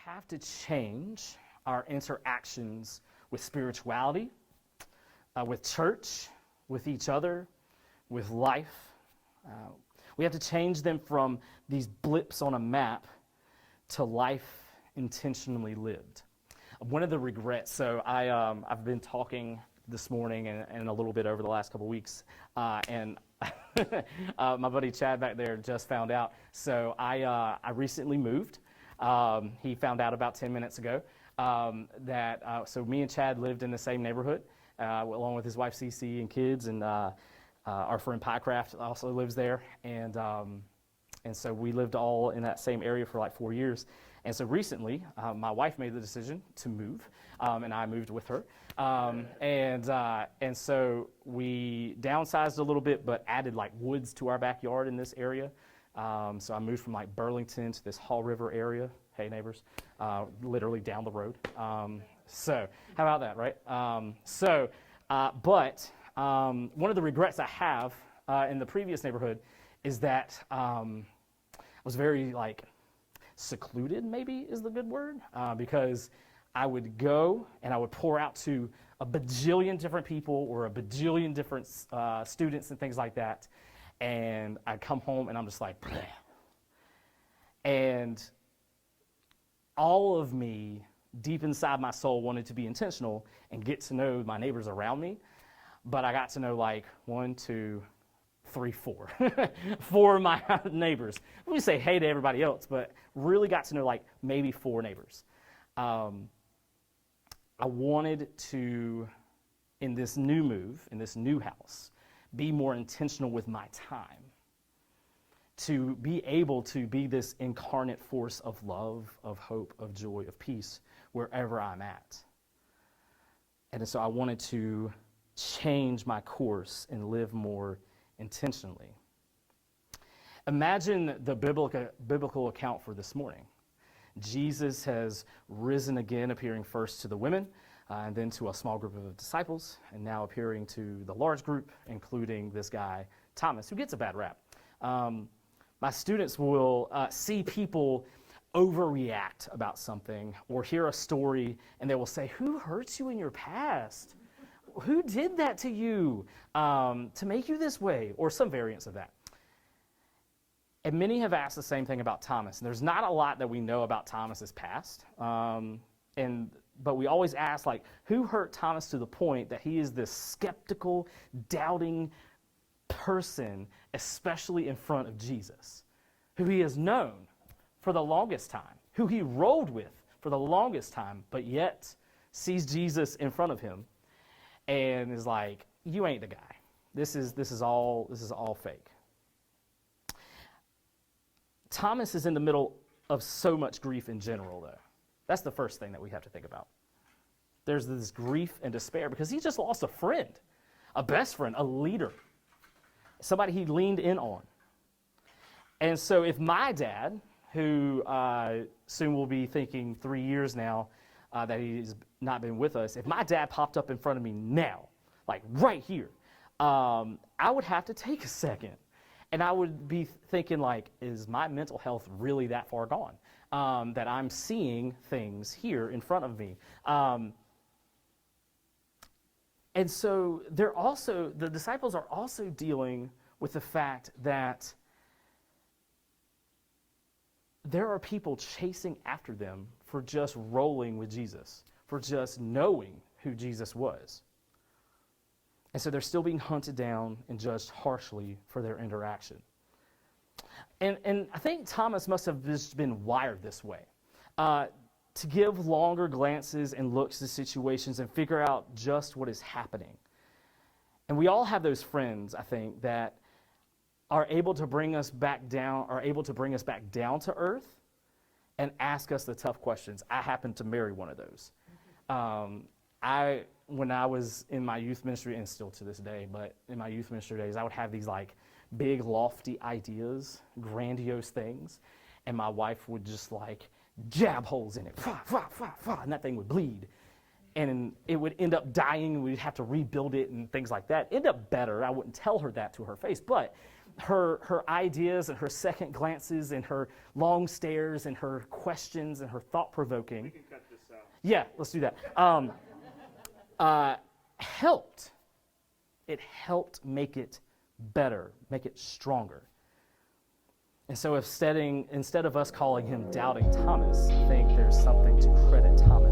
have to change our interactions with spirituality, with church, with each other, with life. We have to change them from these blips on a map to life intentionally lived. One of the regrets, so I've been talking this morning and a little bit over the last couple weeks, and my buddy Chad back there just found out. So I recently moved. He found out about 10 minutes ago so me and Chad lived in the same neighborhood, along with his wife Cece and kids, and our friend Pycraft also lives there, and so we lived all in that same area for like 4 years. And so recently, my wife made the decision to move, and I moved with her. And so we downsized a little bit, but added like woods to our backyard in this area. So I moved from like Burlington to this Haw River area. Hey neighbors, literally down the road. So how about that, right? But one of the regrets I have in the previous neighborhood is that I was very like secluded, maybe is the good word, because I would go and I would pour out to a bajillion different people or a bajillion different students and things like that, and I'd come home and I'm just like, bleh. And all of me, deep inside my soul, wanted to be intentional and get to know my neighbors around me, but I got to know like 1, 2, 3, 4, 4 of my neighbors. We say hey to everybody else, but really got to know like maybe 4 neighbors. I wanted to, in this new move, in this new house, be more intentional with my time, to be able to be this incarnate force of love, of hope, of joy, of peace, wherever I'm at. And so I wanted to change my course and live more intentionally. Imagine the biblical account for this morning. Jesus has risen again, appearing first to the women, and then to a small group of disciples, and now appearing to the large group, including this guy, Thomas, who gets a bad rap. My students will see people overreact about something or hear a story, and they will say, who hurt you in your past? Who did that to you to make you this way? Or some variants of that. And many have asked the same thing about Thomas. And there's not a lot that we know about Thomas's past. But we always ask, like, who hurt Thomas to the point that he is this skeptical, doubting person, especially in front of Jesus, who he has known for the longest time, who he rolled with for the longest time, but yet sees Jesus in front of him and is like, you ain't the guy. This is all fake. Thomas is in the middle of so much grief in general, though. That's the first thing that we have to think about. There's this grief and despair because he just lost a friend, a best friend, a leader, somebody he leaned in on. And so if my dad, who soon will be thinking 3 years now that he's not been with us, if my dad popped up in front of me now, like right here, I would have to take a second. And I would be thinking, like, is my mental health really that far gone? That I'm seeing things here in front of me. And so the disciples are also dealing with the fact that there are people chasing after them for just rolling with Jesus, for just knowing who Jesus was. And so they're still being hunted down and judged harshly for their interaction. And I think Thomas must have just been wired this way, to give longer glances and looks to situations and figure out just what is happening. And we all have those friends, I think, that are able to bring us back down, to earth and ask us the tough questions. I happen to marry one of those. When I was in my youth ministry, and still to this day, but in my youth ministry days, I would have these like big lofty ideas, grandiose things, and my wife would just like jab holes in it, and that thing would bleed. And it would end up dying, and we'd have to rebuild it and things like that. End up better. I wouldn't tell her that to her face, but her ideas and her second glances and her long stares and her questions and her thought-provoking. We can cut this out. Yeah, let's do that. Helped. It helped make it better, make it stronger. And so instead of us calling him Doubting Thomas, I think there's something to credit Thomas